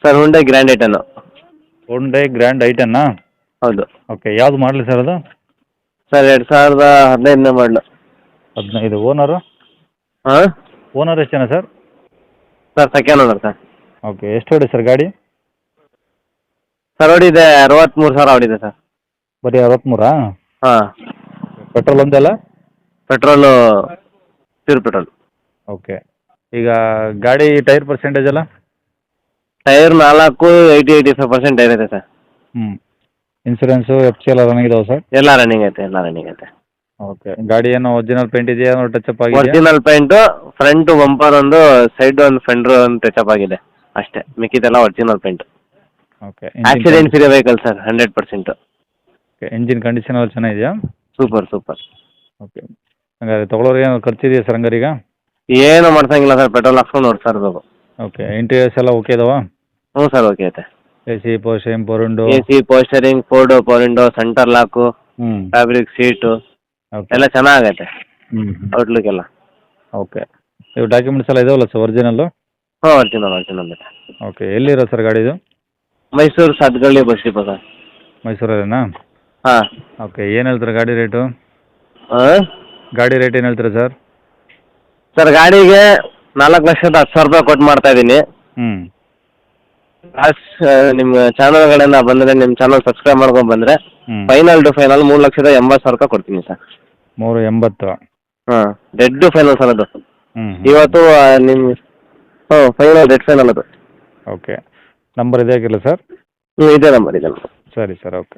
Sir Hyundai grand ಐಟನ್ನು. Hyundai grand ಐಟನ್ನಾ? ಹೌದು ಓಕೆ, ಯಾವ್ದು ಮಾಡಲಿ ಸರ್ ಅದು? ಸರ್ 2015 ಮಾಡಲು. 15. ಓನರು? ಹಾಂ ಓನರ್ ಎಷ್ಟು ಜನ sir? Sir second owner sir. Okay, ಎಷ್ಟು ಹೊಡಿ ಸರ್ ಗಾಡಿ? ಸರ್ ಹೊಡಿದೆ 63,000 ಹೊಡಿದೆ ಸರ್. ಬರೀ 63? ಹಾಂ. ಪೆಟ್ರೋಲ್ ಒಂದಲ್ಲ? Petrol pure petrol. ಓಕೆ, ಈಗ ಗಾಡಿ ಟೈರ್ ಪರ್ಸೆಂಟೇಜ್ ಎಲ್ಲ? ಟೈರ್ 80-85% ಟೈರ್ ಇದೆ ಸರ್. ಹ್ಞೂ. ಇನ್ಸೂರೆನ್ಸು ಎಫ್ ಸಿ ಎಲ್ಲ ರನ್ನಿಂಗ್ ಇದಾವೆ ಸರ್? ಎಲ್ಲ ರನ್ನಿಂಗ್ ಐತೆ, ಎಲ್ಲ ರನ್ನಿಂಗ್ ಐತೆ. ಓಕೆ, ಗಾಡಿ ಏನು ಒರಿಜಿನಲ್ ಪೇಂಟ್ ಇದೆಯಾ, ಟಚ್ ಅಪ್ ಆಗಿದೆ? ಒರಿಜಿನಲ್ ಪೇಂಟು, ಫ್ರಂಟ್ ಬಂಪರ್ ಒಂದು, ಸೈಡ್ ಒಂದು ಫೆಂಡ್ರ್ ಒಂದು ಟಚಪ್ ಆಗಿದೆ ಅಷ್ಟೇ, ಮಿಕ್ಕಿದೆಲ್ಲ original paint. Okay. Accident free vehicle sir, 100%. Okay, engine condition ಎಲ್ಲ ಚೆನ್ನಾಗಿದೆಯಾ? Super super. ಓಕೆ, ಹಂಗಾದ್ರೆ ತೊಗೊಳೋರಿಗೆ ಏನು ಖರ್ಚಿದೆಯಾ ಸರ್ ಹಂಗಾರೆ ಈಗ? ಏನು ಮಾಡ್ಸಂಗಿಲ್ಲ ಸರ್, ಪೆಟ್ರೋಲ್ ಹಾಕ್ಸ್ಕೊಂಡು ನೋಡ್ತಾ ಇರಬೇಕು. ಓಕೆ, ಇಂಟೀರಿಯರ್ಸ್ ಎಲ್ಲ ಓಕೆ ಇದಾವಾ? ಹ್ಞೂ ಸರ್, ಓಕೆ ಐತೆ. ಎ ಸಿ, ಪೋರ್ಷನ್, ಪೋರುಂಡು? ಎ ಸಿ, ಪೋಸ್ಟರಿಂಗ್, ಫೋರ್ಡು, ಪೋರಿಂಡೋ, ಸೆಂಟರ್ ಲಾಕು, ಹ್ಞೂ. Fabric seat okay. ಎಲ್ಲ ಚೆನ್ನಾಗೈತೆ, ಹ್ಞೂ. ಔಟ್ಲುಕ್ ಎಲ್ಲ. ಓಕೆ, ಇವು ಡಾಕ್ಯುಮೆಂಟ್ಸ್ ಎಲ್ಲ ಇದಾವಲ್ಲ ಸರ್ ಒರಿಜಿನಲ್ಲು? ಹಾಂ, ಒರಿಜಿನಲ್ ಐತೆ. ಓಕೆ, ಎಲ್ಲಿರೋ ಸರ್ ಗಾಡಿದು? Mysuru Sathagalli bus depot sir. ಮೈಸೂರಲ್ಲೇನಾ? ಹಾಂ. ಓಕೆ, ಏನು ಹೇಳ್ತೀರಾ ಗಾಡಿ ರೇಟು? ಹಾಂ ಗಾಡಿ ರೇಟ್ ಏನು ಹೇಳ್ತೀರಾ ಸರ್? ಸರ್ ಗಾಡಿಗೆ 4,10,000 ರೂಪಾಯಿ ಕೊಟ್ಟು ಮಾಡ್ತಾ ಇದ್ದೀನಿ. ಹ್ಞೂ. ನಿಮ್ಮ ಚಾನಲ್ಗಳಿಂದ ಬಂದರೆ, ನಿಮ್ಮ ಚಾನಲ್ ಸಬ್ಸ್ಕ್ರೈಬ್ ಮಾಡ್ಕೊಂಡು ಬಂದರೆ ಫೈನಲ್ ಟು ಫೈನಲ್ 3,80,000 ರೂಪಾಯಿ ಕೊಡ್ತೀನಿ ಸರ್. 380? ಹಾಂ, ಡೆಡ್ ಫೈನಲ್ ಸರ್ ಅದು. ಹ್ಞೂ. ಇವತ್ತು ನಿಮ್ಮ ಫೈನಲ್ ಡೆಡ್ ಫೈನಲ್ ಅದು. ಓಕೆ, ನಂಬರ್ ಇದೇ ಆಗಿರಲ್ಲ ಸರ್? ಹ್ಞೂ, ಇದೇ ನಂಬರ್. ಸರಿ ಸರ್, ಓಕೆ.